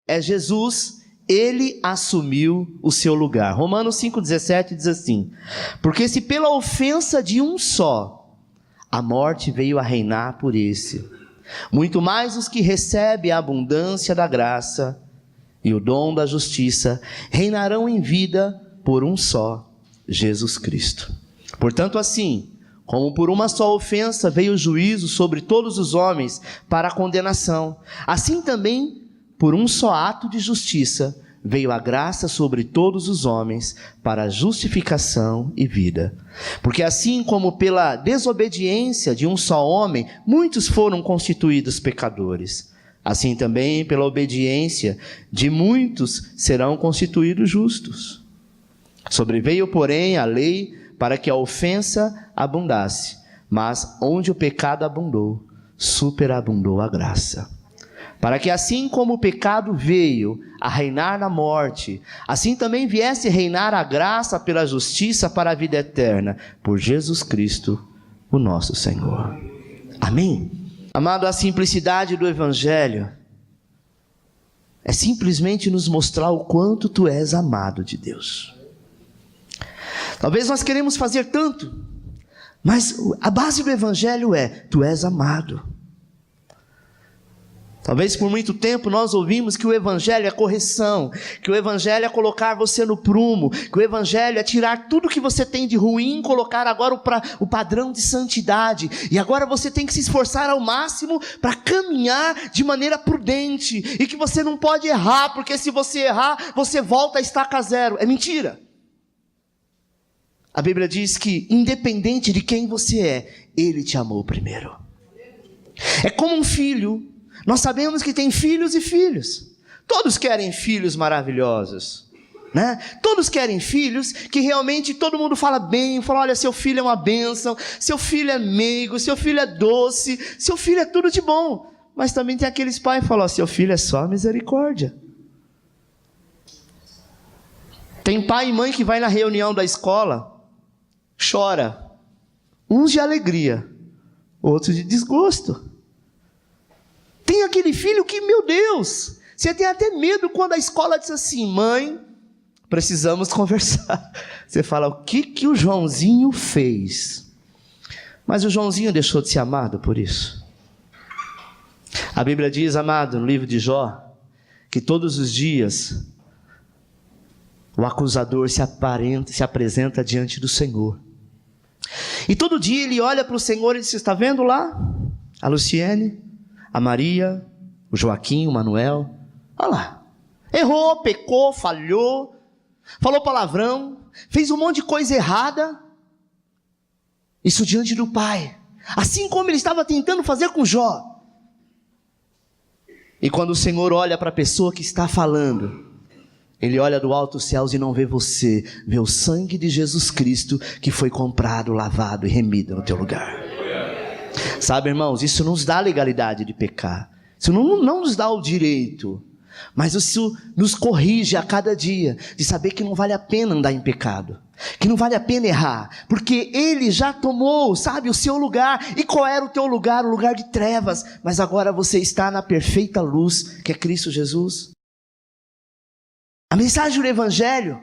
é Jesus, ele assumiu o seu lugar. Romanos 5,17 diz assim: porque se pela ofensa de um só, a morte veio a reinar por esse, muito mais os que recebem a abundância da graça e o dom da justiça reinarão em vida por um só, Jesus Cristo. Portanto, assim como por uma só ofensa veio o juízo sobre todos os homens para a condenação, assim também por um só ato de justiça veio a graça sobre todos os homens para a justificação e vida. Porque assim como pela desobediência de um só homem, muitos foram constituídos pecadores, assim também pela obediência de muitos serão constituídos justos. Sobreveio, porém, a lei para que a ofensa abundasse, mas onde o pecado abundou, superabundou a graça. Para que assim como o pecado veio a reinar na morte, assim também viesse reinar a graça pela justiça para a vida eterna, por Jesus Cristo, o nosso Senhor. Amém? Amado, a simplicidade do Evangelho é simplesmente nos mostrar o quanto tu és amado de Deus. Talvez nós queremos fazer tanto, mas a base do Evangelho é: tu és amado. Talvez por muito tempo nós ouvimos que o Evangelho é correção, que o Evangelho é colocar você no prumo, que o Evangelho é tirar tudo que você tem de ruim e colocar agora o padrão de santidade, e agora você tem que se esforçar ao máximo para caminhar de maneira prudente, e que você não pode errar, porque se você errar, você volta a estaca zero. É mentira. A Bíblia diz que independente de quem você é, Ele te amou primeiro. É como um filho. Nós sabemos que tem filhos e filhos. Todos querem filhos maravilhosos, né? Todos querem filhos que realmente todo mundo fala bem, fala: olha, seu filho é uma bênção, seu filho é meigo, seu filho é doce, seu filho é tudo de bom. Mas também tem aqueles pais que falam: seu filho é só misericórdia. Tem pai e mãe que vai na reunião da escola, chora, uns de alegria, outros de desgosto. Tem aquele filho que, meu Deus, você tem até medo quando a escola diz assim: mãe, precisamos conversar. Você fala: o que o Joãozinho fez? Mas o Joãozinho deixou de ser amado por isso. A Bíblia diz, amado, no livro de Jó, que todos os dias o acusador se apresenta diante do Senhor. E todo dia ele olha para o Senhor e diz: está vendo lá a Luciene, a Maria, o Joaquim, o Manuel? Olha lá, errou, pecou, falhou, falou palavrão, fez um monte de coisa errada. Isso diante do Pai, assim como ele estava tentando fazer com Jó. E quando o Senhor olha para a pessoa que está falando, Ele olha do alto dos céus e não vê você, vê o sangue de Jesus Cristo que foi comprado, lavado e remido no teu lugar. Sabe, irmãos, isso não nos dá a legalidade de pecar, isso não nos dá o direito, mas isso nos corrige a cada dia, de saber que não vale a pena andar em pecado, que não vale a pena errar, porque Ele já tomou, sabe, o seu lugar. E qual era o teu lugar? O lugar de trevas, mas agora você está na perfeita luz, que é Cristo Jesus. A mensagem do Evangelho,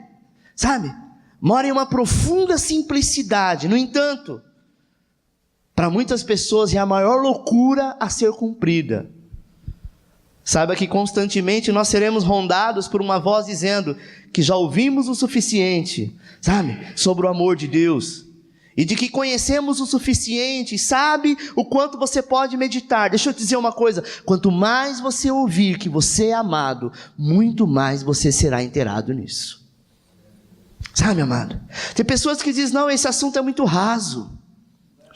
sabe, mora em uma profunda simplicidade. No entanto, para muitas pessoas é a maior loucura a ser cumprida. Saiba que constantemente nós seremos rondados por uma voz dizendo que já ouvimos o suficiente, sabe, sobre o amor de Deus, e de que conhecemos o suficiente, sabe o quanto você pode meditar. Deixa eu te dizer uma coisa: quanto mais você ouvir que você é amado, muito mais você será inteirado nisso. Sabe, amado, tem pessoas que dizem: não, esse assunto é muito raso.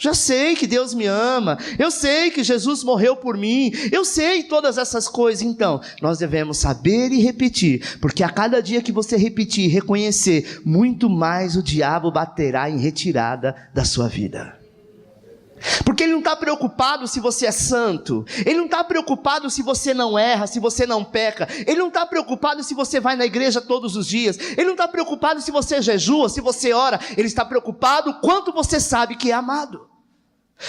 Já sei que Deus me ama, eu sei que Jesus morreu por mim, eu sei todas essas coisas. Então, nós devemos saber e repetir, porque a cada dia que você repetir e reconhecer, muito mais o diabo baterá em retirada da sua vida. Porque ele não está preocupado se você é santo, ele não está preocupado se você não erra, se você não peca, ele não está preocupado se você vai na igreja todos os dias, ele não está preocupado se você jejua, se você ora, ele está preocupado quanto você sabe que é amado.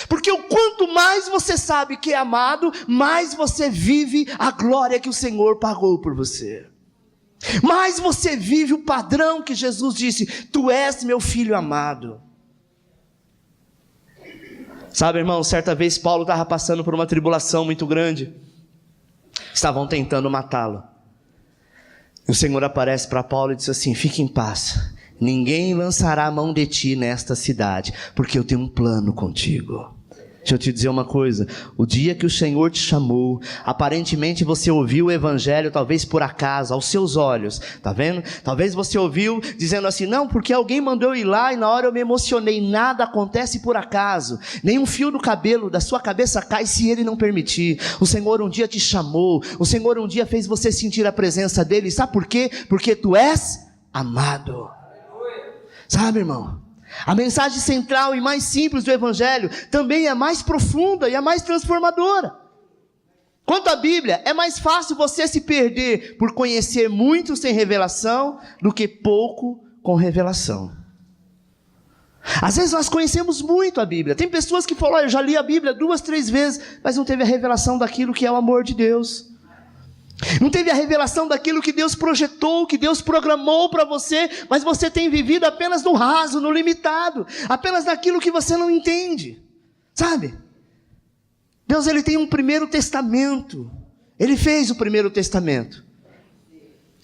Porque o quanto mais você sabe que é amado, mais você vive a glória que o Senhor pagou por você. Mais você vive o padrão que Jesus disse: tu és meu filho amado. Sabe, irmão, certa vez Paulo estava passando por uma tribulação muito grande. Estavam tentando matá-lo. O Senhor aparece para Paulo e diz assim: fique em paz. Ninguém lançará a mão de ti nesta cidade, porque eu tenho um plano contigo. Deixa eu te dizer uma coisa, o dia que o Senhor te chamou, aparentemente você ouviu o evangelho, talvez por acaso, aos seus olhos, tá vendo? Talvez você ouviu dizendo assim: não, porque alguém mandou eu ir lá e na hora eu me emocionei. Nada acontece por acaso, nenhum fio do cabelo da sua cabeça cai se Ele não permitir. O Senhor um dia te chamou, o Senhor um dia fez você sentir a presença dEle. Sabe por quê? Porque tu és amado. Sabe, irmão, a mensagem central e mais simples do Evangelho também é mais profunda e é mais transformadora. Quanto à Bíblia, é mais fácil você se perder por conhecer muito sem revelação do que pouco com revelação. Às vezes nós conhecemos muito a Bíblia. Tem pessoas que falam: eu já li a Bíblia 2, 3 vezes, mas não teve a revelação daquilo que é o amor de Deus. Não teve a revelação daquilo que Deus projetou, que Deus programou para você, mas você tem vivido apenas no raso, no limitado, apenas naquilo que você não entende, sabe? Deus, Ele tem um primeiro testamento, Ele fez o primeiro testamento,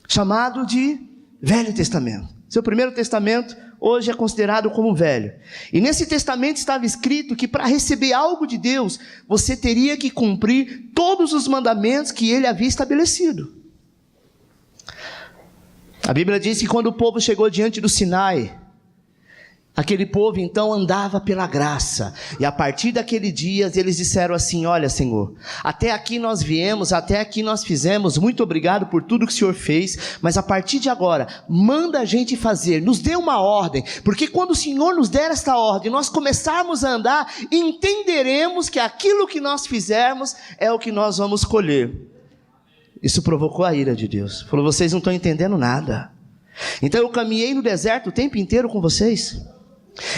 chamado de Velho Testamento. Seu primeiro testamento hoje é considerado como velho. E nesse testamento estava escrito que para receber algo de Deus, você teria que cumprir todos os mandamentos que Ele havia estabelecido. A Bíblia diz que quando o povo chegou diante do Sinai, aquele povo então andava pela graça, e a partir daquele dia eles disseram assim: olha, Senhor, até aqui nós viemos, até aqui nós fizemos, muito obrigado por tudo que o Senhor fez, mas a partir de agora, manda a gente fazer, nos dê uma ordem, porque quando o Senhor nos der esta ordem, nós começarmos a andar, entenderemos que aquilo que nós fizermos é o que nós vamos colher. Isso provocou a ira de Deus. Falou: vocês não estão entendendo nada. Então eu caminhei no deserto o tempo inteiro com vocês.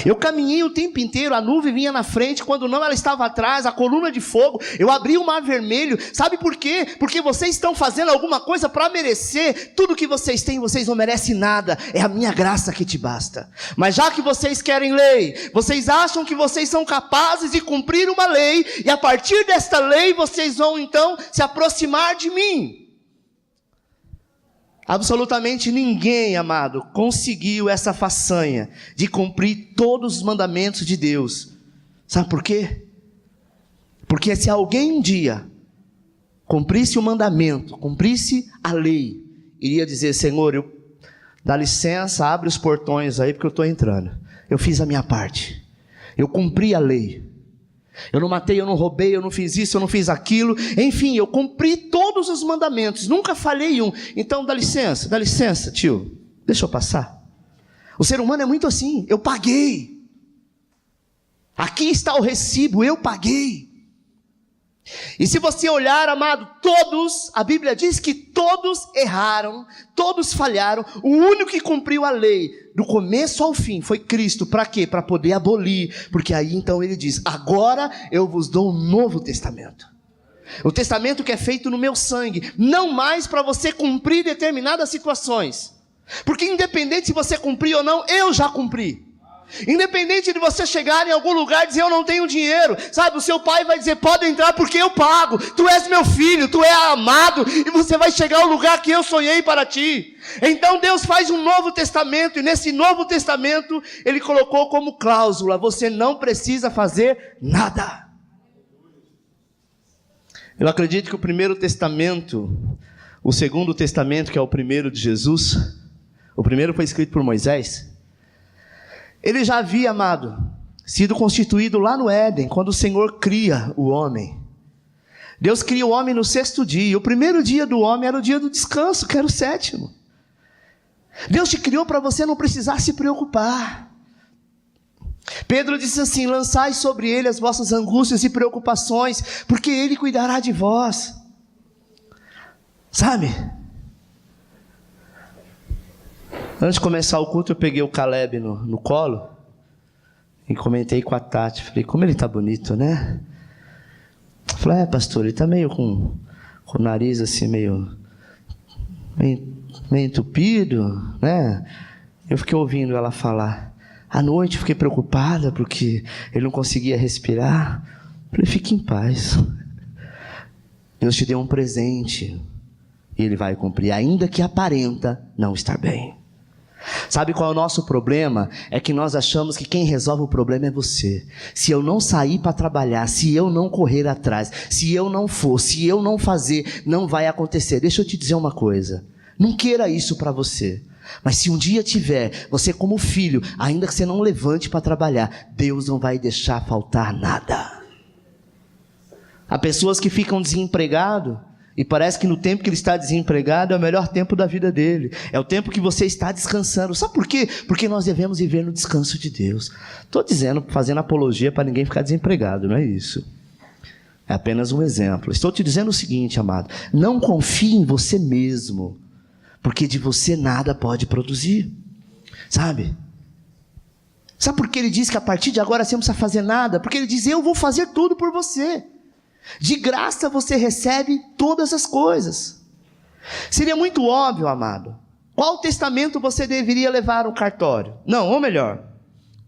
Eu caminhei o tempo inteiro, a nuvem vinha na frente, quando não ela estava atrás, a coluna de fogo, eu abri o mar vermelho. Sabe por quê? Porque vocês estão fazendo alguma coisa para merecer. Tudo que vocês têm, vocês não merecem nada, é a minha graça que te basta. Mas já que vocês querem lei, vocês acham que vocês são capazes de cumprir uma lei, e a partir desta lei vocês vão então se aproximar de mim. Absolutamente ninguém, amado, conseguiu essa façanha de cumprir todos os mandamentos de Deus. Sabe por quê? Porque se alguém um dia cumprisse o mandamento, cumprisse a lei, iria dizer: Senhor, dá licença, abre os portões aí porque eu estou entrando. Eu fiz a minha parte, eu cumpri a lei. Eu não matei, eu não roubei, eu não fiz isso, eu não fiz aquilo. Enfim, eu cumpri todos os mandamentos, nunca falhei um. Então dá licença, tio, deixa eu passar. O ser humano é muito assim: eu paguei, aqui está o recibo, eu paguei. E se você olhar, amado, todos, a Bíblia diz que todos erraram, todos falharam. O único que cumpriu a lei do começo ao fim foi Cristo. Para quê? Para poder abolir, porque aí então ele diz: agora eu vos dou um novo testamento, o testamento que é feito no meu sangue, não mais para você cumprir determinadas situações, porque independente se você cumprir ou não, eu já cumpri. Independente de você chegar em algum lugar e dizer: eu não tenho dinheiro, sabe, o seu pai vai dizer: pode entrar porque eu pago, tu és meu filho, tu és amado, e você vai chegar ao lugar que eu sonhei para ti. Então Deus faz um novo testamento, e nesse novo testamento Ele colocou como cláusula: você não precisa fazer nada. Eu acredito que o primeiro testamento, o segundo testamento, que é o primeiro de Jesus, o primeiro foi escrito por Moisés. Ele já havia, amado, sido constituído lá no Éden, quando o Senhor cria o homem. Deus cria o homem no 6º dia, e o primeiro dia do homem era o dia do descanso, que era o 7º. Deus te criou para você não precisar se preocupar. Pedro disse assim: lançai sobre ele as vossas angústias e preocupações, porque ele cuidará de vós. Sabe? Antes de começar o culto, eu peguei o Caleb no colo, E comentei com a Tati, falei, como ele está bonito, né? Falei, pastor, ele está meio com o nariz assim, meio entupido, né? Eu fiquei ouvindo ela falar. À noite fiquei preocupada porque ele não conseguia respirar. Falei, fique em paz. Deus te deu um presente e Ele vai cumprir, ainda que aparenta não estar bem. Sabe qual é o nosso problema? É que nós achamos que quem resolve o problema é você. Se eu não sair para trabalhar, se eu não correr atrás, se eu não for, se eu não fazer, não vai acontecer. Deixa eu te dizer uma coisa. Não queira isso para você. Mas se um dia tiver, você como filho, ainda que você não levante para trabalhar, Deus não vai deixar faltar nada. Há pessoas que ficam desempregados e parece que no tempo que ele está desempregado é o melhor tempo da vida dele. É o tempo que você está descansando. Sabe por quê? Porque nós devemos viver no descanso de Deus. Estou dizendo, fazendo apologia para ninguém ficar desempregado, não é isso. É apenas um exemplo. Estou te dizendo o seguinte, amado. Não confie em você mesmo, porque de você nada pode produzir. Sabe? Sabe por que ele diz que a partir de agora você não precisa fazer nada? Porque ele diz, eu vou fazer tudo por você. De graça você recebe todas as coisas. Seria muito óbvio, amado. Qual testamento você deveria levar no cartório? Não, ou melhor,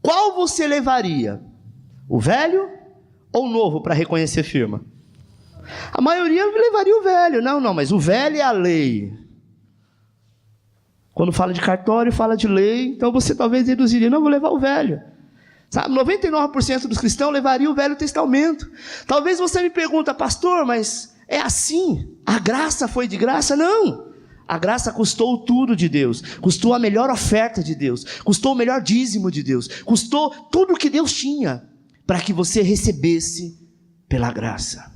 qual você levaria? O velho ou o novo para reconhecer firma? A maioria levaria o velho. Não, mas o velho é a lei. Quando fala de cartório, fala de lei. Então você talvez deduziria, não, vou levar o velho. Sabe, 99% dos cristãos levariam o Velho Testamento. Talvez você me pergunta, pastor, mas é assim? A graça foi de graça? Não. A graça custou tudo de Deus. Custou a melhor oferta de Deus. Custou o melhor dízimo de Deus. Custou tudo que Deus tinha para que você recebesse pela graça.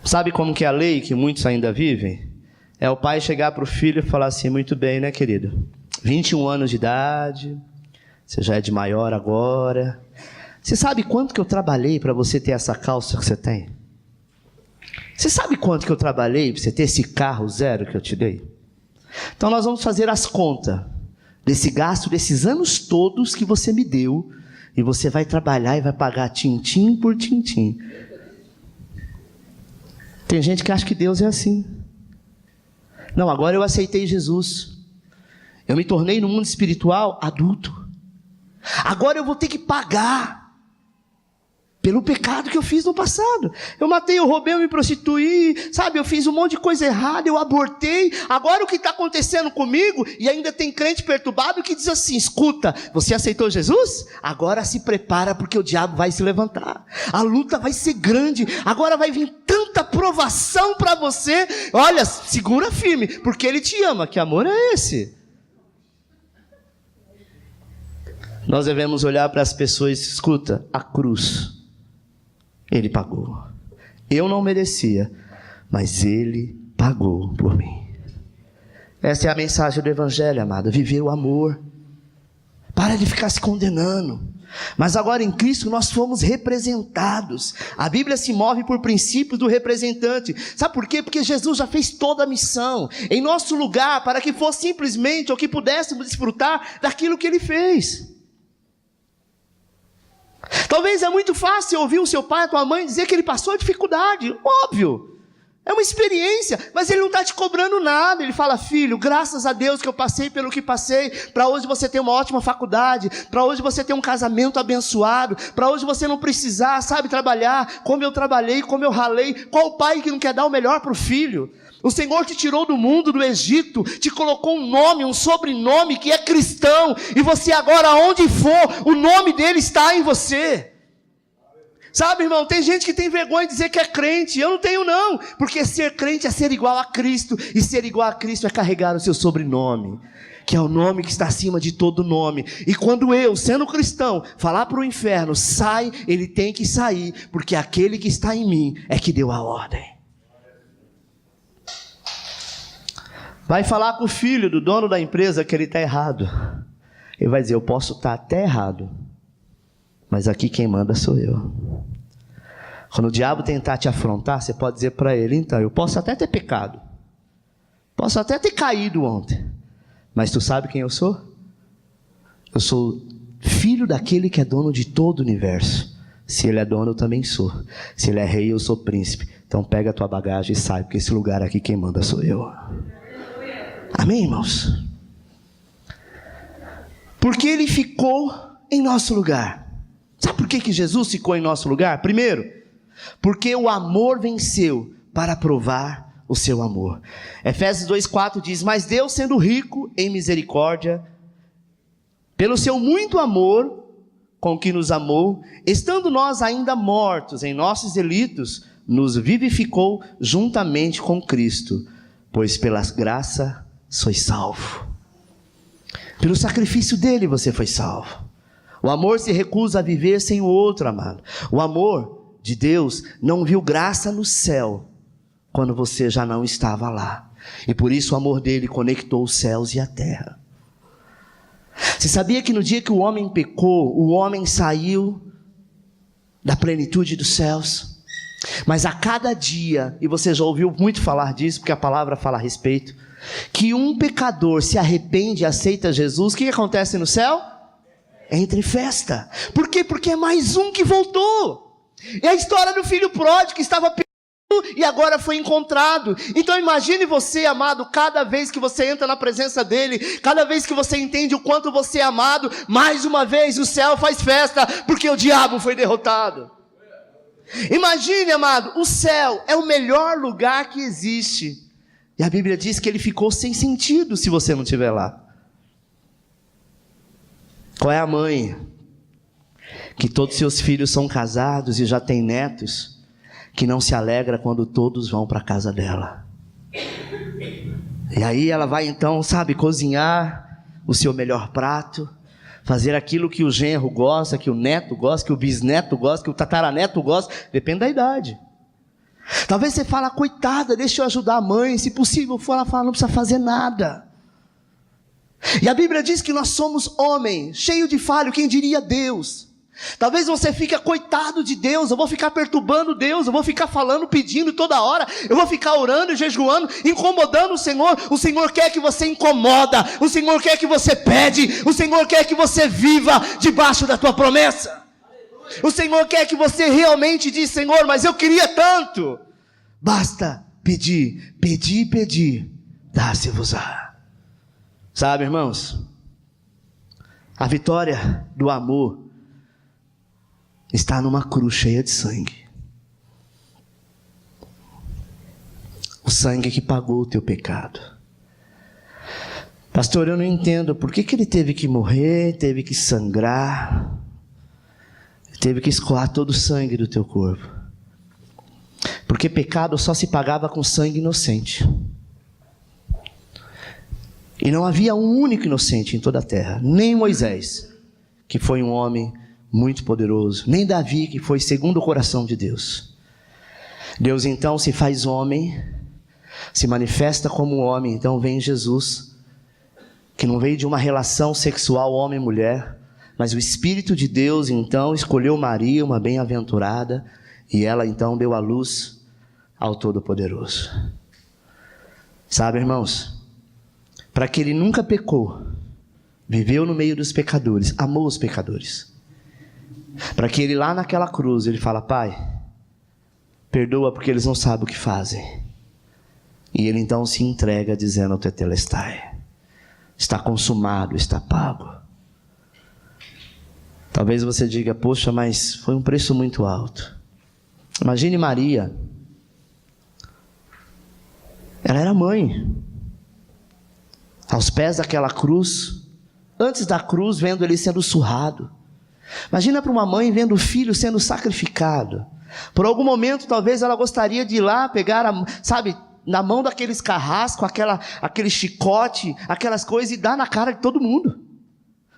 Sabe como que é a lei que muitos ainda vivem? É o pai chegar para o filho e falar assim, muito bem, né, querido? 21 anos de idade... Você já é de maior agora. Você sabe quanto que eu trabalhei para você ter essa calça que você tem? Você sabe quanto que eu trabalhei para você ter esse carro zero que eu te dei? Então nós vamos fazer as contas desse gasto, desses anos todos que você me deu. E você vai trabalhar e vai pagar tintim por tintim. Tem gente que acha que Deus é assim. Não, agora eu aceitei Jesus. Eu me tornei no mundo espiritual adulto. Agora eu vou ter que pagar pelo pecado que eu fiz no passado. Eu matei, eu roubei, eu me prostituí, sabe? Eu fiz um monte de coisa errada, eu abortei. Agora o que está acontecendo comigo? E ainda tem crente perturbado que diz assim, escuta, você aceitou Jesus? Agora se prepara porque o diabo vai se levantar. A luta vai ser grande. Agora vai vir tanta provação para você. Olha, segura firme, porque Ele te ama. Que amor é esse? Nós devemos olhar para as pessoas, escuta, a cruz, Ele pagou. Eu não merecia, mas Ele pagou por mim. Essa é a mensagem do Evangelho, amado, viver o amor. Para de ficar se condenando. Mas agora em Cristo nós fomos representados. A Bíblia se move por princípios do representante. Sabe por quê? Porque Jesus já fez toda a missão em nosso lugar, para que fosse simplesmente, ou que pudéssemos desfrutar daquilo que Ele fez. Talvez é muito fácil ouvir o seu pai, a tua mãe dizer que ele passou dificuldade, óbvio, é uma experiência, mas ele não está te cobrando nada. Ele fala, filho, graças a Deus que eu passei pelo que passei, para hoje você ter uma ótima faculdade, para hoje você ter um casamento abençoado, para hoje você não precisar, sabe, trabalhar como eu trabalhei, como eu ralei. Qual pai que não quer dar o melhor para o filho? O Senhor te tirou do mundo, do Egito, te colocou um nome, um sobrenome que é cristão, e você agora, aonde for, o nome dele está em você. Sabe, irmão, tem gente que tem vergonha de dizer que é crente. Eu não tenho não, porque ser crente é ser igual a Cristo, e ser igual a Cristo é carregar o seu sobrenome, que é o nome que está acima de todo nome. E quando eu, sendo cristão, falar para o inferno, sai, ele tem que sair, porque aquele que está em mim é que deu a ordem. Vai falar com o filho do dono da empresa que ele está errado. Ele vai dizer, eu posso estar até errado, mas aqui quem manda sou eu. Quando o diabo tentar te afrontar, você pode dizer para ele, então, eu posso até ter pecado, posso até ter caído ontem, mas tu sabe quem eu sou? Eu sou filho daquele que é dono de todo o universo. Se ele é dono, eu também sou. Se ele é rei, eu sou príncipe. Então pega a tua bagagem e sai, porque esse lugar aqui quem manda sou eu. Amém, irmãos? Porque ele ficou em nosso lugar. Sabe por que Jesus ficou em nosso lugar? Primeiro, porque o amor venceu para provar o seu amor. Efésios 2,4 diz: mas Deus, sendo rico em misericórdia, pelo seu muito amor com que nos amou, estando nós ainda mortos em nossos delitos, nos vivificou juntamente com Cristo, pois pela graça sois salvo. Pelo sacrifício dele você foi salvo. O amor se recusa a viver sem o outro, amado. O amor de Deus não viu graça no céu quando você já não estava lá, e por isso o amor dele conectou os céus e a terra. Você sabia que no dia que o homem pecou, o homem saiu da plenitude dos céus? Mas a cada dia, e você já ouviu muito falar disso, porque a palavra fala a respeito, que um pecador se arrepende e aceita Jesus, o que acontece no céu? Entra em festa. Por quê? Porque é mais um que voltou. É a história do filho pródigo que estava perdido e agora foi encontrado. Então imagine você, amado, cada vez que você entra na presença dele, cada vez que você entende o quanto você é amado, mais uma vez o céu faz festa, porque o diabo foi derrotado. Imagine, amado, o céu é o melhor lugar que existe, e a Bíblia diz que ele ficou sem sentido se você não estiver lá. Qual é a mãe que todos seus filhos são casados e já têm netos, que não se alegra quando todos vão para a casa dela? E aí ela vai então, cozinhar o seu melhor prato, fazer aquilo que o genro gosta, que o neto gosta, que o bisneto gosta, que o tataraneto gosta, depende da idade. Talvez você fale: coitada, deixa eu ajudar a mãe, se possível, ela fala: não precisa fazer nada. E a Bíblia diz que nós somos homem, cheio de falho, quem diria Deus? Talvez você fique: coitado de Deus, eu vou ficar perturbando Deus, eu vou ficar falando, pedindo toda hora, eu vou ficar orando e jejuando, incomodando o Senhor. O Senhor quer que você incomoda, o Senhor quer que você pede, o Senhor quer que você viva debaixo da tua promessa. O Senhor quer que você realmente diz: Senhor, mas eu queria tanto. Basta pedir, pedir, pedir, dá-se-vos-á. Sabe, irmãos, a vitória do amor está numa cruz cheia de sangue. O sangue que pagou o teu pecado. Pastor, eu não entendo por que ele teve que morrer, teve que sangrar, teve que escoar todo o sangue do teu corpo. Porque pecado só se pagava com sangue inocente. E não havia um único inocente em toda a terra, nem Moisés, que foi um homem muito poderoso, nem Davi, que foi segundo o coração de Deus. Deus então se faz homem, se manifesta como homem. Então vem Jesus, que não veio de uma relação sexual homem-mulher, mas o Espírito de Deus então escolheu Maria, uma bem-aventurada, e ela então deu à luz ao Todo-Poderoso. Sabe, irmãos, para que ele nunca pecou, viveu no meio dos pecadores, amou os pecadores, para que ele lá naquela cruz, ele fala: Pai, perdoa porque eles não sabem o que fazem. E ele então se entrega dizendo: Tetelestai, está consumado, está pago. Talvez você diga: poxa, mas foi um preço muito alto. Imagine Maria, ela era mãe, aos pés daquela cruz, antes da cruz, vendo ele sendo surrado. Imagina para uma mãe vendo o filho sendo sacrificado. Por algum momento talvez ela gostaria de ir lá pegar, na mão daqueles carrascos, aquele chicote, aquelas coisas, e dar na cara de todo mundo.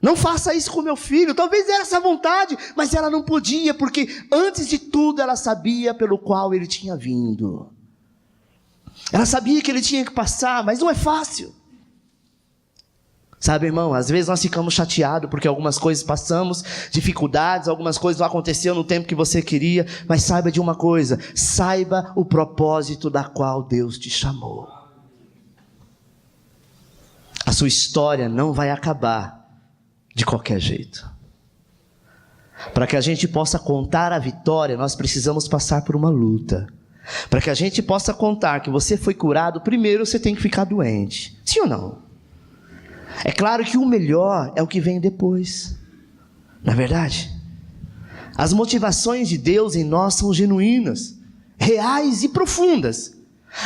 Não faça isso com meu filho. Talvez era essa vontade, mas ela não podia, porque antes de tudo ela sabia pelo qual ele tinha vindo. Ela sabia que ele tinha que passar, mas não é fácil. Sabe, irmão, às vezes nós ficamos chateados porque algumas coisas passamos, dificuldades, algumas coisas não aconteceram no tempo que você queria, mas saiba de uma coisa: saiba o propósito da qual Deus te chamou. A sua história não vai acabar de qualquer jeito. Para que a gente possa contar a vitória, nós precisamos passar por uma luta. Para que a gente possa contar que você foi curado, primeiro você tem que ficar doente. Sim ou não? É claro que o melhor é o que vem depois. Não é verdade? As motivações de Deus em nós são genuínas, reais e profundas.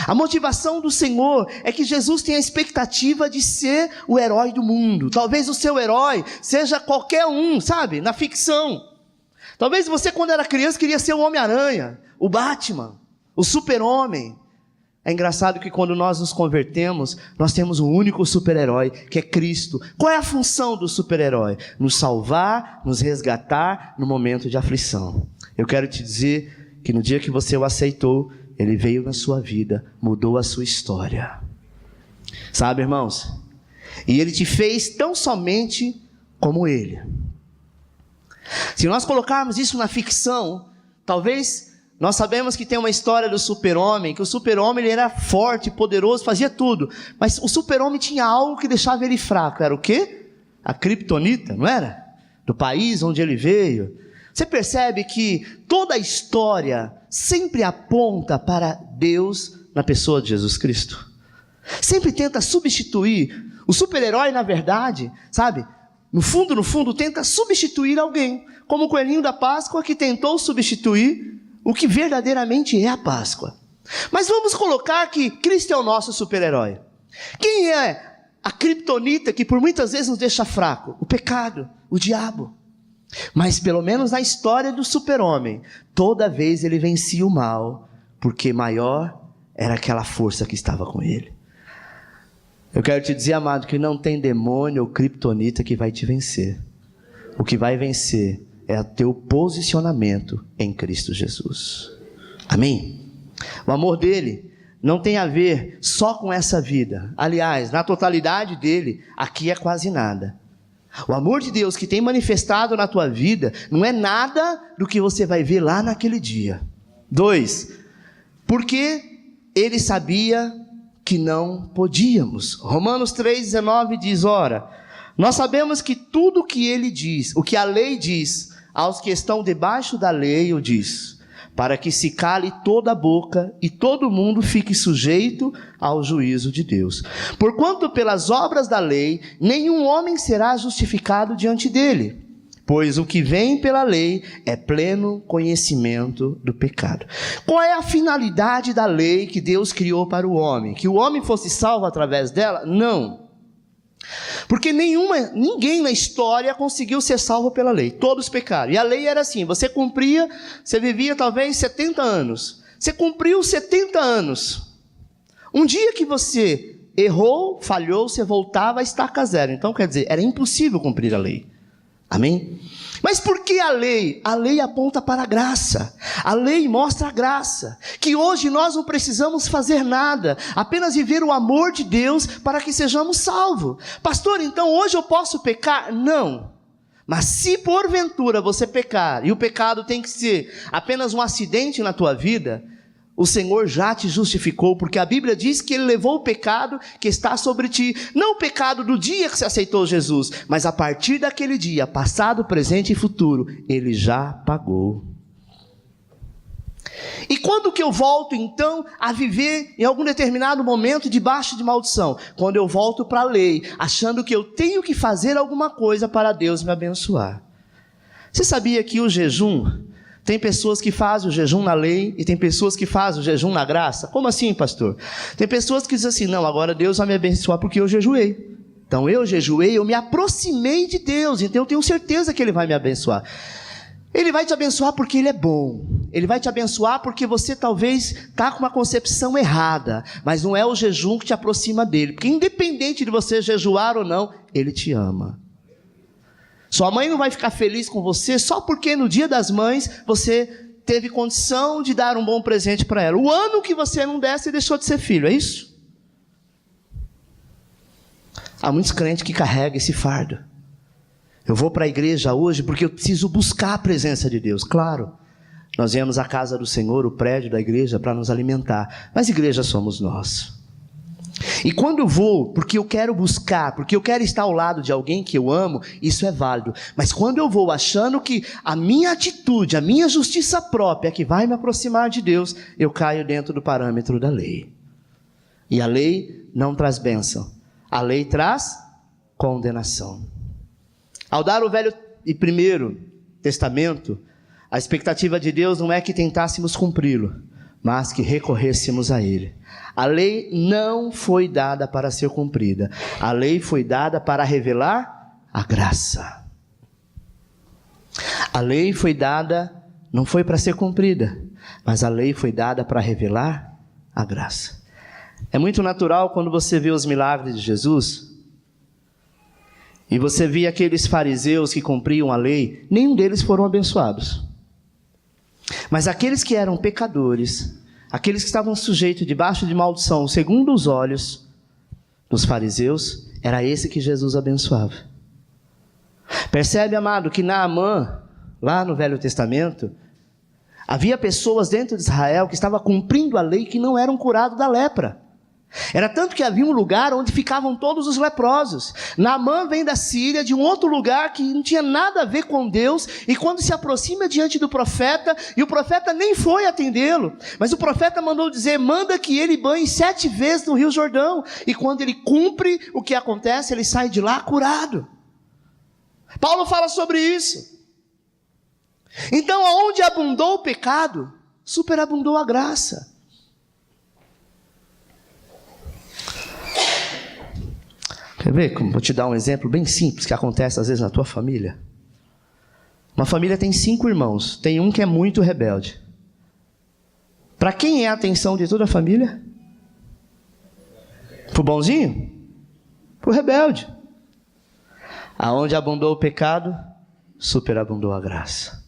A motivação do Senhor é que Jesus tem a expectativa de ser o herói do mundo. Talvez o seu herói seja qualquer um, sabe? Na ficção. Talvez você, quando era criança, queria ser o Homem-Aranha, o Batman, o Super-Homem. É engraçado que quando nós nos convertemos, nós temos um único super-herói, que é Cristo. Qual é a função do super-herói? Nos salvar, nos resgatar no momento de aflição. Eu quero te dizer que no dia que você o aceitou, ele veio na sua vida, mudou a sua história. Sabe, irmãos? E ele te fez tão somente como ele. Se nós colocarmos isso na ficção, talvez... Nós sabemos que tem uma história do super-homem, que o super-homem ele era forte, poderoso, fazia tudo. Mas o super-homem tinha algo que deixava ele fraco. Era o quê? A criptonita, não era? Do país onde ele veio. Você percebe que toda a história sempre aponta para Deus na pessoa de Jesus Cristo. Sempre tenta substituir. O super-herói, na verdade, sabe? No fundo, tenta substituir alguém. Como o coelhinho da Páscoa que tentou substituir o que verdadeiramente é a Páscoa. Mas vamos colocar que Cristo é o nosso super-herói. Quem é a criptonita que por muitas vezes nos deixa fraco? O pecado, o diabo. Mas pelo menos na história do super-homem, toda vez ele vencia o mal, porque maior era aquela força que estava com ele. Eu quero te dizer, amado, que não tem demônio ou criptonita que vai te vencer. O que vai vencer é o teu posicionamento em Cristo Jesus. Amém? O amor dele não tem a ver só com essa vida. Aliás, na totalidade dele, aqui é quase nada. O amor de Deus que tem manifestado na tua vida não é nada do que você vai ver lá naquele dia. 2, porque ele sabia que não podíamos. Romanos 3,19 diz, ora, nós sabemos que tudo o que ele diz, o que a lei diz, aos que estão debaixo da lei, o diz, para que se cale toda a boca e todo mundo fique sujeito ao juízo de Deus. Porquanto pelas obras da lei, nenhum homem será justificado diante dele, pois o que vem pela lei é pleno conhecimento do pecado. Qual é a finalidade da lei que Deus criou para o homem? Que o homem fosse salvo através dela? Não. Porque ninguém na história conseguiu ser salvo pela lei. Todos pecaram. E a lei era assim, você cumpria, você vivia talvez 70 anos. Você cumpriu 70 anos. Um dia que você errou, falhou, você voltava a estaca zero. Então, quer dizer, era impossível cumprir a lei. Amém? Mas por que a lei? A lei aponta para a graça. A lei mostra a graça. Que hoje nós não precisamos fazer nada, apenas viver o amor de Deus para que sejamos salvos. Pastor, então hoje eu posso pecar? Não. Mas se porventura você pecar, e o pecado tem que ser apenas um acidente na tua vida, o Senhor já te justificou, porque a Bíblia diz que Ele levou o pecado que está sobre ti, não o pecado do dia que você aceitou Jesus, mas a partir daquele dia, passado, presente e futuro, Ele já pagou. E quando que eu volto então a viver em algum determinado momento debaixo de maldição? Quando eu volto para a lei, achando que eu tenho que fazer alguma coisa para Deus me abençoar. Você sabia que o jejum... Tem pessoas que fazem o jejum na lei e tem pessoas que fazem o jejum na graça. Como assim, pastor? Tem pessoas que dizem assim, não, agora Deus vai me abençoar porque eu jejuei. Então eu jejuei, eu me aproximei de Deus, então eu tenho certeza que Ele vai me abençoar. Ele vai te abençoar porque Ele é bom. Ele vai te abençoar porque você talvez está com uma concepção errada, mas não é o jejum que te aproxima dEle. Porque independente de você jejuar ou não, Ele te ama. Sua mãe não vai ficar feliz com você só porque no dia das mães você teve condição de dar um bom presente para ela. O ano que você não der, você deixou de ser filho, é isso? Há muitos crentes que carregam esse fardo. Eu vou para a igreja hoje porque eu preciso buscar a presença de Deus. Claro, nós viemos à casa do Senhor, o prédio da igreja, para nos alimentar. Mas igreja somos nós. E quando eu vou, porque eu quero buscar, porque eu quero estar ao lado de alguém que eu amo, isso é válido. Mas quando eu vou achando que a minha atitude, a minha justiça própria é que vai me aproximar de Deus, eu caio dentro do parâmetro da lei. E a lei não traz bênção, a lei traz condenação. Ao dar o Velho e Primeiro Testamento, a expectativa de Deus não é que tentássemos cumpri-lo, mas que recorrêssemos a Ele. A lei não foi dada para ser cumprida. A lei foi dada para revelar a graça. A lei foi dada, não foi para ser cumprida, mas a lei foi dada para revelar a graça. É muito natural quando você vê os milagres de Jesus, e você vê aqueles fariseus que cumpriam a lei, nenhum deles foram abençoados. Mas aqueles que eram pecadores, aqueles que estavam sujeitos debaixo de maldição, segundo os olhos dos fariseus, era esse que Jesus abençoava. Percebe, amado, que Naamã, lá no Velho Testamento, havia pessoas dentro de Israel que estavam cumprindo a lei que não eram curados da lepra. Era tanto que havia um lugar onde ficavam todos os leprosos. Naamã vem da Síria, de um outro lugar que não tinha nada a ver com Deus, e quando se aproxima diante do profeta, e o profeta nem foi atendê-lo, mas o profeta mandou dizer, manda que ele banhe 7 vezes no Rio Jordão, e quando ele cumpre, o que acontece? Ele sai de lá curado. Paulo fala sobre isso. Então, aonde abundou o pecado, superabundou a graça. Quer ver? Vou te dar um exemplo bem simples que acontece às vezes na tua família. Uma família tem 5 irmãos, tem um que é muito rebelde. Para quem é a atenção de toda a família? Pro bonzinho? Pro rebelde. Aonde abundou o pecado, superabundou a graça.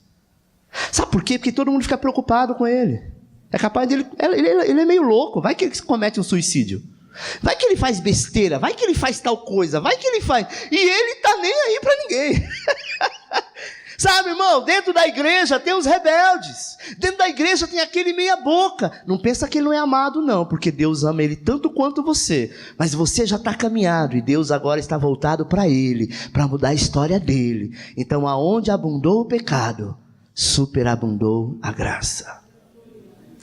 Sabe por quê? Porque todo mundo fica preocupado com ele. É capaz dele, ele é meio louco, vai que ele comete um suicídio. Vai que ele faz besteira, vai que ele faz tal coisa, vai que ele faz... E ele tá nem aí para ninguém. Sabe, irmão, dentro da igreja tem os rebeldes. Dentro da igreja tem aquele meia boca. Não pensa que ele não é amado não, porque Deus ama ele tanto quanto você. Mas você já está caminhado e Deus agora está voltado para ele, para mudar a história dele. Então aonde abundou o pecado, superabundou a graça.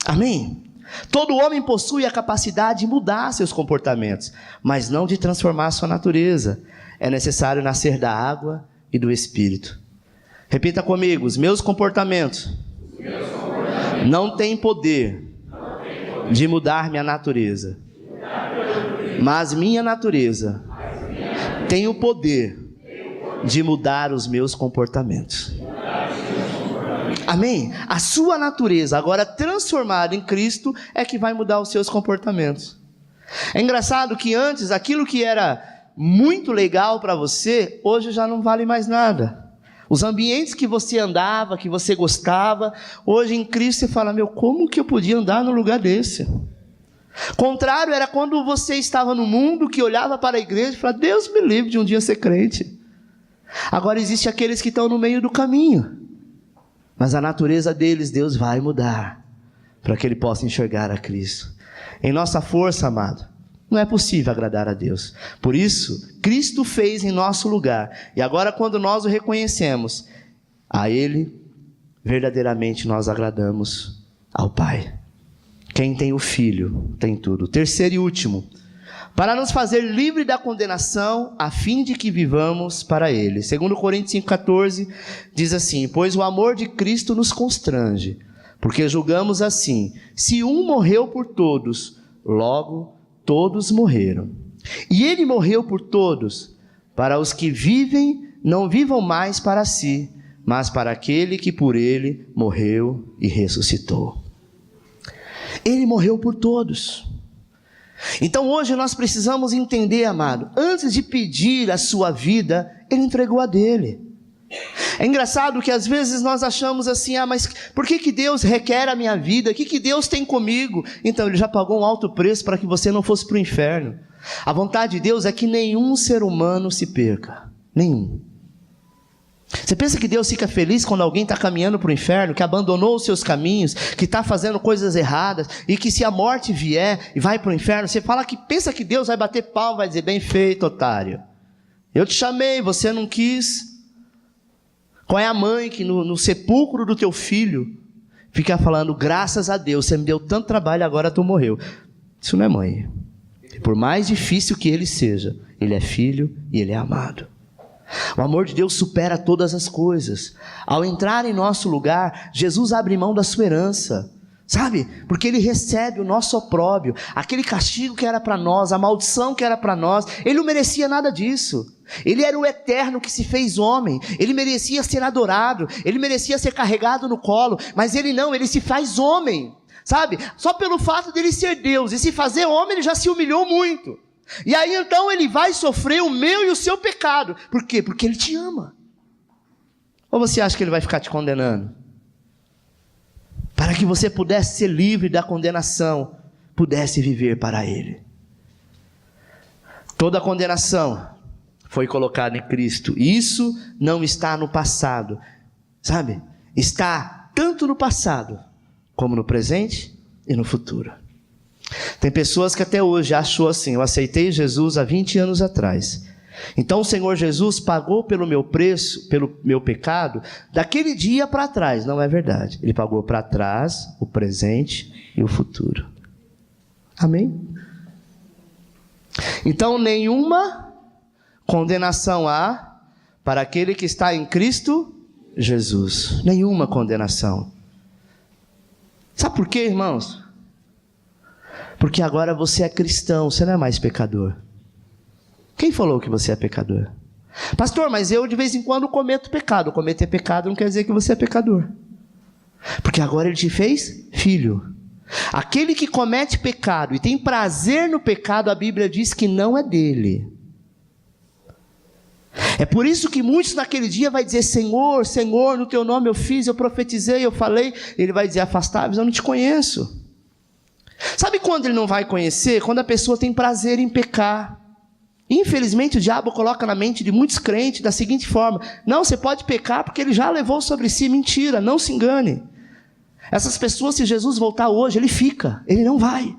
Amém? Todo homem possui a capacidade de mudar seus comportamentos, mas não de transformar sua natureza. É necessário nascer da água e do Espírito. Repita comigo, os meus comportamentos não têm poder de mudar minha natureza, mas minha natureza tem o poder de mudar os meus comportamentos. Amém? A sua natureza, agora transformada em Cristo, é que vai mudar os seus comportamentos. É engraçado que antes, aquilo que era muito legal para você, hoje já não vale mais nada. Os ambientes que você andava, que você gostava, hoje em Cristo você fala, meu, como que eu podia andar num lugar desse? Contrário era quando você estava no mundo, que olhava para a igreja e falava, Deus me livre de um dia ser crente. Agora existe aqueles que estão no meio do caminho. Mas a natureza deles, Deus vai mudar, para que ele possa enxergar a Cristo. Em nossa força, amado, não é possível agradar a Deus. Por isso, Cristo fez em nosso lugar. E agora quando nós o reconhecemos, a Ele, verdadeiramente nós agradamos ao Pai. Quem tem o Filho, tem tudo. Terceiro e último, para nos fazer livre da condenação, a fim de que vivamos para Ele. 2 Coríntios 5,14 diz assim, pois o amor de Cristo nos constrange, porque julgamos assim, se um morreu por todos, logo todos morreram. E Ele morreu por todos, para os que vivem, não vivam mais para si, mas para aquele que por Ele morreu e ressuscitou. Ele morreu por todos. Então hoje nós precisamos entender, amado, antes de pedir a sua vida, Ele entregou a dele. É engraçado que às vezes nós achamos assim, mas por que Deus requer a minha vida? O que Deus tem comigo? Então Ele já pagou um alto preço para que você não fosse para o inferno. A vontade de Deus é que nenhum ser humano se perca, nenhum. Você pensa que Deus fica feliz quando alguém está caminhando para o inferno, que abandonou os seus caminhos, que está fazendo coisas erradas, e que se a morte vier e vai para o inferno, você pensa que Deus vai bater palma, vai dizer, bem feito, otário. Eu te chamei, você não quis. Qual é a mãe que no sepulcro do teu filho fica falando, graças a Deus, você me deu tanto trabalho, agora tu morreu? Isso não é mãe. Por mais difícil que ele seja, ele é filho e ele é amado. O amor de Deus supera todas as coisas. Ao entrar em nosso lugar, Jesus abre mão da sua herança, sabe? Porque ele recebe o nosso opróbrio, aquele castigo que era para nós, a maldição que era para nós. Ele não merecia nada disso. Ele era o eterno que se fez homem. Ele merecia ser adorado, ele merecia ser carregado no colo, mas ele não, ele se faz homem, sabe? Só pelo fato dele ser Deus e se fazer homem, ele já se humilhou muito. E aí então ele vai sofrer o meu e o seu pecado. Por quê? Porque ele te ama. Ou você acha que ele vai ficar te condenando? Para que você pudesse ser livre da condenação, pudesse viver para ele. Toda a condenação foi colocada em Cristo. Isso não está no passado, sabe? Está tanto no passado, como no presente e no futuro. Tem pessoas que até hoje acham assim, eu aceitei Jesus há 20 anos atrás. Então o Senhor Jesus pagou pelo meu preço, pelo meu pecado, daquele dia para trás. Não é verdade. Ele pagou para trás, o presente e o futuro. Amém? Então nenhuma condenação há para aquele que está em Cristo Jesus. Nenhuma condenação. Sabe por quê, irmãos? Porque agora você é cristão, você não é mais pecador. Quem falou que você é pecador? Pastor, mas eu de vez em quando cometo pecado. Cometer pecado não quer dizer que você é pecador. Porque agora ele te fez filho. Aquele que comete pecado e tem prazer no pecado, a Bíblia diz que não é dele. É por isso que muitos naquele dia vai dizer, Senhor, Senhor, no teu nome eu fiz, eu profetizei, eu falei. Ele vai dizer, afastai-vos, eu não te conheço. Sabe quando ele não vai conhecer? Quando a pessoa tem prazer em pecar. Infelizmente o diabo coloca na mente de muitos crentes da seguinte forma, não, você pode pecar porque ele já levou sobre si. Mentira, não se engane. Essas pessoas, se Jesus voltar hoje, ele fica, ele não vai.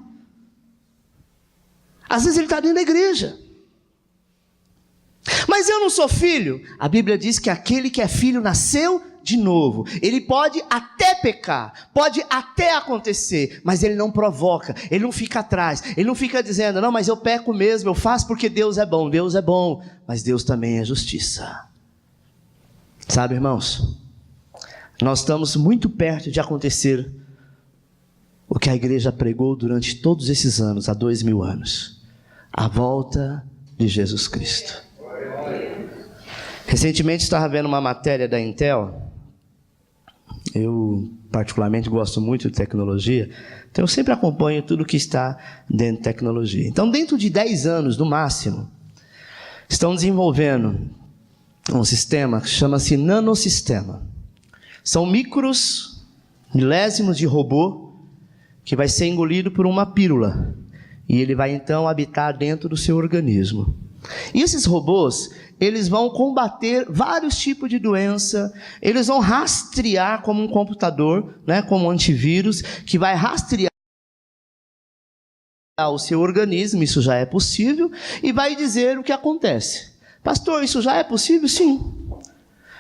Às vezes ele está dentro da igreja. Mas eu não sou filho. A Bíblia diz que aquele que é filho nasceu de novo. Ele pode até pecar, pode até acontecer, mas ele não provoca, ele não fica atrás, ele não fica dizendo, não, mas eu peco mesmo, eu faço porque Deus é bom, mas Deus também é justiça. Sabe, irmãos, nós estamos muito perto de acontecer o que a igreja pregou durante todos esses anos, há 2000 anos, a volta de Jesus Cristo. Recentemente estava vendo uma matéria da Intel. Eu particularmente gosto muito de tecnologia, então eu sempre acompanho tudo que está dentro de tecnologia. Então dentro de 10 anos no máximo, estão desenvolvendo um sistema que chama-se nanosistema. São milésimos de robô que vai ser engolido por uma pílula e ele vai então habitar dentro do seu organismo. E esses robôs, eles vão combater vários tipos de doença, eles vão rastrear como um computador, né, como um antivírus, que vai rastrear o seu organismo, isso já é possível, e vai dizer o que acontece. Pastor, isso já é possível? Sim.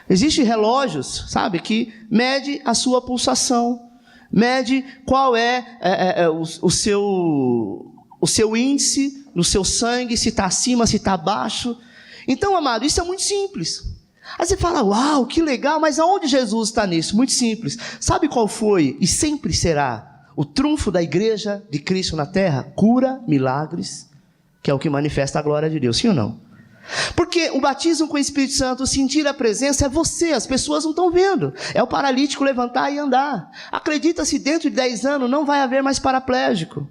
Existem relógios, sabe, que mede a sua pulsação, mede qual é o seu índice no seu sangue, se está acima, se está abaixo. Então, amado, isso é muito simples. Aí você fala, uau, que legal, mas aonde Jesus está nisso? Muito simples. Sabe qual foi e sempre será o trunfo da igreja de Cristo na terra? Cura, milagres, que é o que manifesta a glória de Deus, sim ou não? Porque o batismo com o Espírito Santo, sentir a presença, é você, as pessoas não estão vendo. É o paralítico levantar e andar. Acredita-se, dentro de 10 anos não vai haver mais paraplégico.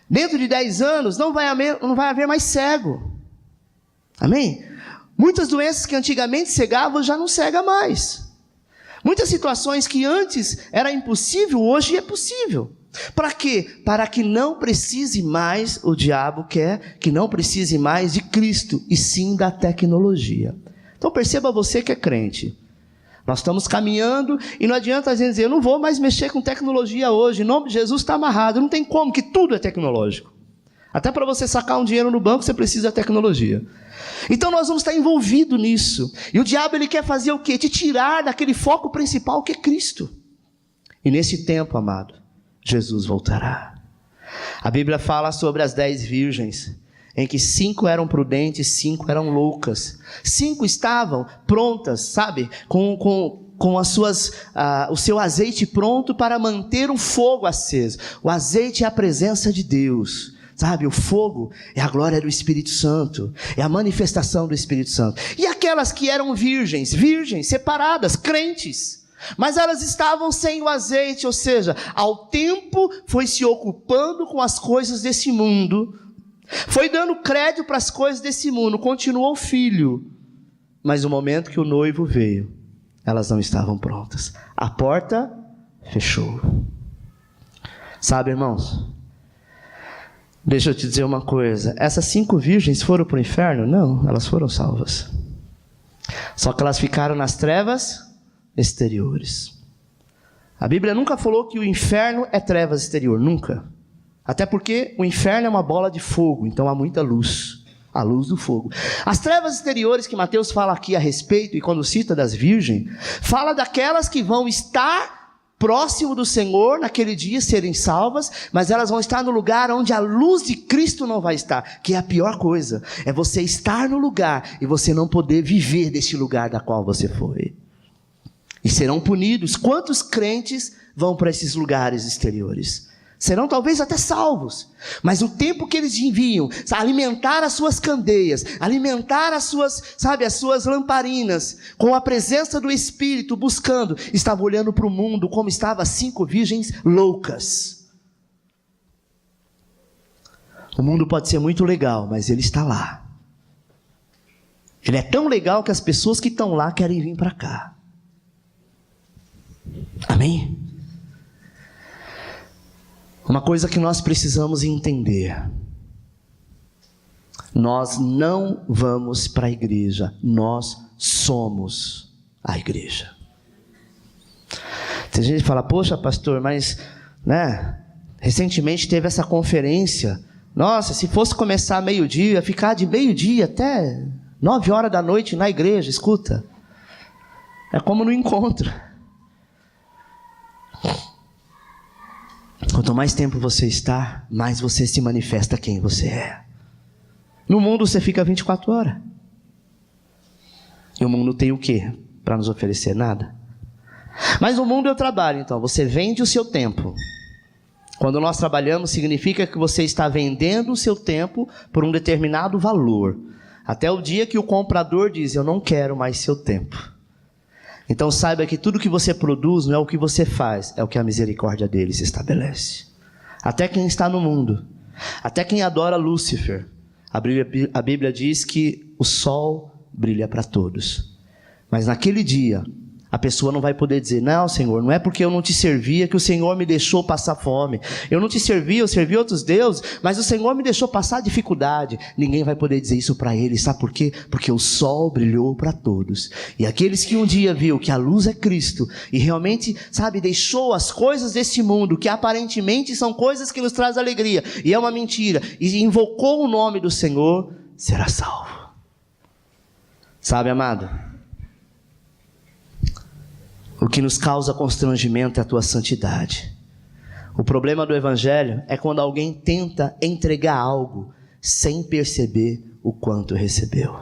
Dentro de 10 anos não vai haver mais cego. Amém? Muitas doenças que antigamente cegavam já não cega mais. Muitas situações que antes era impossível, hoje é possível. Para quê? Para que não precise mais, o diabo quer que não precise mais de Cristo, e sim da tecnologia. Então perceba, você que é crente, Nós estamos caminhando e não adianta a gente dizer, eu não vou mais mexer com tecnologia hoje, em nome de Jesus está amarrado. Não tem como, que tudo é tecnológico. Até para você sacar um dinheiro no banco, você precisa de tecnologia. Então nós vamos estar envolvidos nisso. E o diabo, ele quer fazer o quê? Te tirar daquele foco principal que é Cristo. E nesse tempo, amado, Jesus voltará. A Bíblia fala sobre as 10 virgens, em que 5 eram prudentes, 5 eram loucas. 5 estavam prontas, sabe? Com as suas, o seu azeite pronto para manter o fogo aceso. O azeite é a presença de Deus. Sabe, o fogo é a glória do Espírito Santo, é a manifestação do Espírito Santo. E aquelas que eram virgens, separadas, crentes, mas elas estavam sem o azeite, ou seja, ao tempo foi se ocupando com as coisas desse mundo, foi dando crédito para as coisas desse mundo, continuou filho, mas no momento que o noivo veio, elas não estavam prontas, a porta fechou. Sabe, irmãos, deixa eu te dizer uma coisa, essas 5 virgens foram para o inferno? Não, elas foram salvas. Só que elas ficaram nas trevas exteriores. A Bíblia nunca falou que o inferno é trevas exterior, nunca. Até porque o inferno é uma bola de fogo, então há muita luz, a luz do fogo. As trevas exteriores que Mateus fala aqui a respeito, e quando cita das virgens, fala daquelas que vão estar próximo do Senhor, naquele dia serem salvas, mas elas vão estar no lugar onde a luz de Cristo não vai estar, que é a pior coisa, é você estar no lugar, e você não poder viver desse lugar da qual você foi, e serão punidos. Quantos crentes vão para esses lugares exteriores? Serão talvez até salvos, mas o tempo que eles enviam, alimentar as suas candeias, alimentar as suas lamparinas, com a presença do Espírito, buscando, estava olhando para o mundo como estavam as 5 virgens loucas. O mundo pode ser muito legal, mas ele está lá. Ele é tão legal que as pessoas que estão lá querem vir para cá. Amém? Uma coisa que nós precisamos entender: nós não vamos para a igreja, nós somos a igreja. Tem gente que fala, poxa pastor, mas recentemente teve essa conferência, nossa, se fosse começar meio-dia, ficar de meio-dia até 9 horas da noite na igreja, escuta, é como no encontro. Quanto mais tempo você está, mais você se manifesta quem você é. No mundo você fica 24 horas. E o mundo tem o quê? Para nos oferecer nada. Mas no mundo eu trabalho, então. Você vende o seu tempo. Quando nós trabalhamos, significa que você está vendendo o seu tempo por um determinado valor. Até o dia que o comprador diz, eu não quero mais seu tempo. Então saiba que tudo que você produz não é o que você faz, é o que a misericórdia dele se estabelece. Até quem está no mundo, até quem adora Lúcifer, a Bíblia diz que o sol brilha para todos. Mas naquele dia, a pessoa não vai poder dizer, não Senhor, não é porque eu não te servia que o Senhor me deixou passar fome. Eu não te servia, eu servi outros deuses, mas o Senhor me deixou passar dificuldade. Ninguém vai poder dizer isso para ele, sabe por quê? Porque o sol brilhou para todos. E aqueles que um dia viu que a luz é Cristo, e realmente, deixou as coisas desse mundo, que aparentemente são coisas que nos trazem alegria, e é uma mentira, e invocou o nome do Senhor, será salvo. Sabe, amado? O que nos causa constrangimento é a tua santidade. O problema do Evangelho é quando alguém tenta entregar algo sem perceber o quanto recebeu.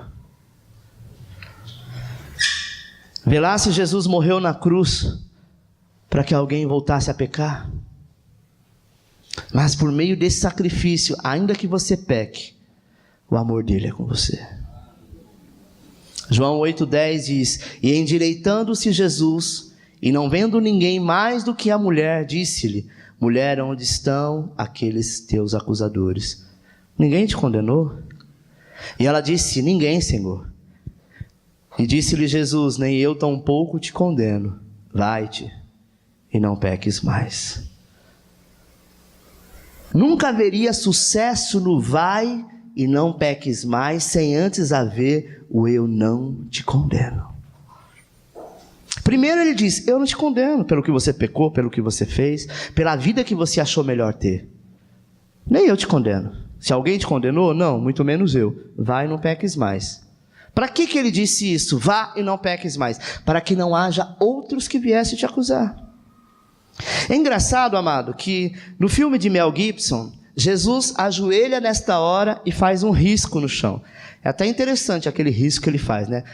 Vê lá se Jesus morreu na cruz para que alguém voltasse a pecar. Mas por meio desse sacrifício, ainda que você peque, o amor dele é com você. João 8,10 diz, e endireitando-se Jesus, e não vendo ninguém mais do que a mulher, disse-lhe, mulher, onde estão aqueles teus acusadores? Ninguém te condenou? E ela disse, ninguém, Senhor. E disse-lhe Jesus, nem eu tampouco te condeno, vai-te e não peques mais. Nunca haveria sucesso no vai e não peques mais, sem antes haver o eu não te condeno. Primeiro ele diz: eu não te condeno pelo que você pecou, pelo que você fez, pela vida que você achou melhor ter. Nem eu te condeno. Se alguém te condenou, não, muito menos eu. Vai e não peques mais. Para que ele disse isso? Vá e não peques mais. Para que não haja outros que viessem te acusar. É engraçado, amado, que no filme de Mel Gibson, Jesus ajoelha nesta hora e faz um risco no chão. É até interessante aquele risco que ele faz, né?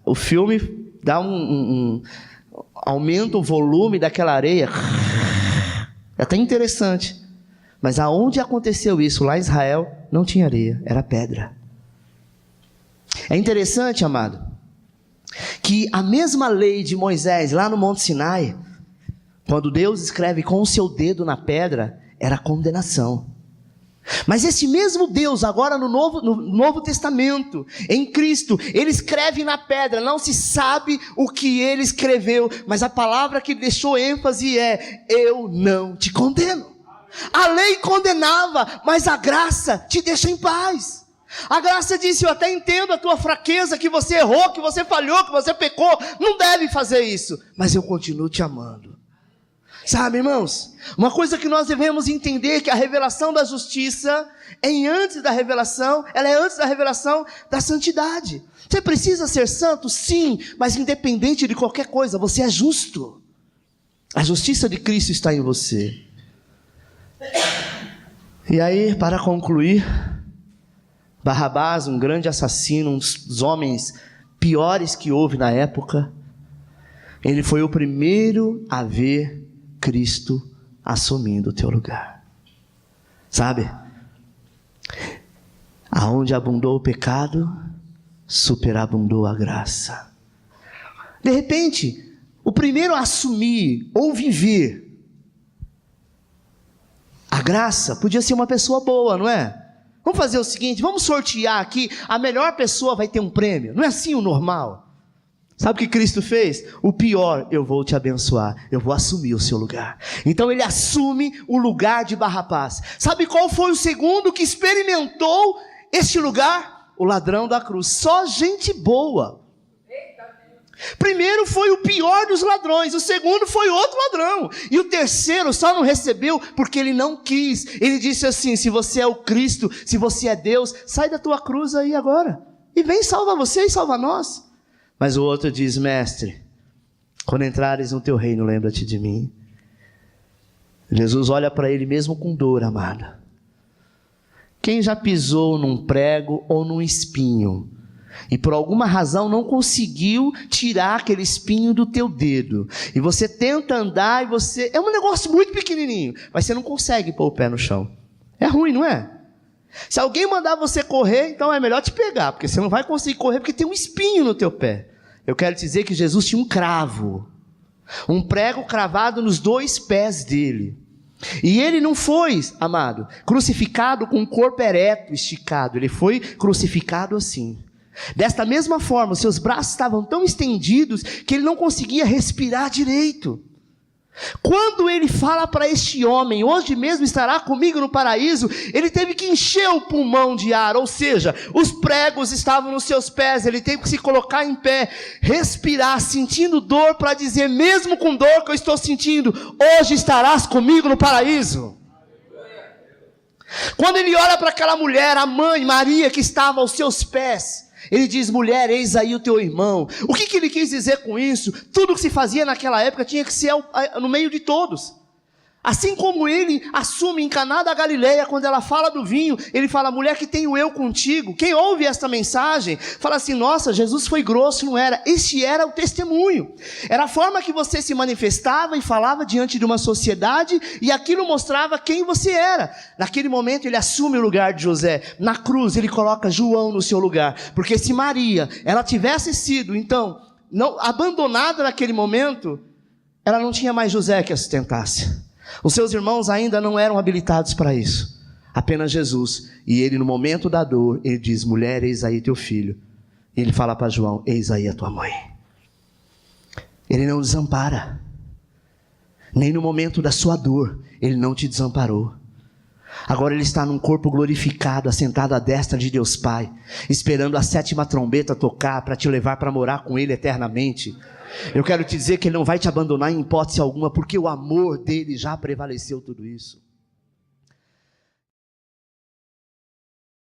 O filme dá aumenta o volume daquela areia. É até interessante. Mas aonde aconteceu isso? Lá em Israel não tinha areia, era pedra. É interessante, amado, que a mesma lei de Moisés lá no Monte Sinai, quando Deus escreve com o seu dedo na pedra, era condenação. Mas esse mesmo Deus, agora no Novo Testamento, em Cristo, Ele escreve na pedra. Não se sabe o que Ele escreveu, mas a palavra que deixou ênfase é: eu não te condeno. A lei condenava, mas a graça te deixa em paz. A graça disse: eu até entendo a tua fraqueza, que você errou, que você falhou, que você pecou, não deve fazer isso, mas eu continuo te amando. Sabe, irmãos, uma coisa que nós devemos entender, que a revelação da justiça ela é antes da revelação da santidade. Você precisa ser santo? Sim, mas independente de qualquer coisa, você é justo. A justiça de Cristo está em você. E aí, para concluir, Barrabás, um grande assassino, um dos homens piores que houve na época, ele foi o primeiro a ver Cristo assumindo o teu lugar. Sabe? Aonde abundou o pecado, superabundou a graça. De repente, o primeiro a assumir ou viver a graça podia ser uma pessoa boa, não é? Vamos fazer o seguinte, vamos sortear aqui, a melhor pessoa vai ter um prêmio. Não é assim o normal? Sabe o que Cristo fez? O pior: eu vou te abençoar, eu vou assumir o seu lugar. Então ele assume o lugar de Barrabás. Sabe qual foi o segundo que experimentou este lugar? O ladrão da cruz. Só gente boa. Primeiro foi o pior dos ladrões, o segundo foi outro ladrão, e o terceiro só não recebeu porque ele não quis. Ele disse assim: se você é o Cristo, se você é Deus, sai da tua cruz aí agora, e vem salva você e salva nós. Mas o outro diz: mestre, quando entrares no teu reino, lembra-te de mim. Jesus olha para ele mesmo com dor, amada. Quem já pisou num prego ou num espinho, e por alguma razão não conseguiu tirar aquele espinho do teu dedo, e você tenta andar, e é um negócio muito pequenininho, mas você não consegue pôr o pé no chão. É ruim, não é? Se alguém mandar você correr, então é melhor te pegar, porque você não vai conseguir correr, porque tem um espinho no teu pé. Eu quero te dizer que Jesus tinha um cravo, um prego cravado nos 2 pés dele, e ele não foi, amado, crucificado com o corpo ereto, esticado. Ele foi crucificado assim. Desta mesma forma, os seus braços estavam tão estendidos que ele não conseguia respirar direito. Quando ele fala para este homem: hoje mesmo estará comigo no paraíso, ele teve que encher o pulmão de ar, ou seja, os pregos estavam nos seus pés, ele teve que se colocar em pé, respirar, sentindo dor, para dizer: mesmo com dor que eu estou sentindo, hoje estarás comigo no paraíso. Quando ele olha para aquela mulher, a mãe Maria, que estava aos seus pés, ele diz: mulher, eis aí o teu irmão. O que ele quis dizer com isso? Tudo que se fazia naquela época tinha que ser no meio de todos. Assim como ele assume em Caná da Galileia, quando ela fala do vinho, ele fala: mulher, que tenho eu contigo. Quem ouve esta mensagem fala assim: nossa, Jesus foi grosso. Não era. Este era o testemunho, era a forma que você se manifestava e falava diante de uma sociedade, e aquilo mostrava quem você era. Naquele momento ele assume o lugar de José. Na cruz ele coloca João no seu lugar, porque se Maria, ela tivesse sido então não abandonada naquele momento, ela não tinha mais José que a sustentasse. Os seus irmãos ainda não eram habilitados para isso, apenas Jesus. E ele, no momento da dor, ele diz: mulher, eis aí teu filho. E ele fala para João: eis aí a tua mãe. Ele não desampara, nem no momento da sua dor ele não te desamparou. Agora ele está num corpo glorificado, assentado à destra de Deus Pai, esperando a 7ª trombeta tocar para te levar para morar com Ele eternamente. Eu quero te dizer que Ele não vai te abandonar em hipótese alguma, porque o amor dele já prevaleceu tudo isso.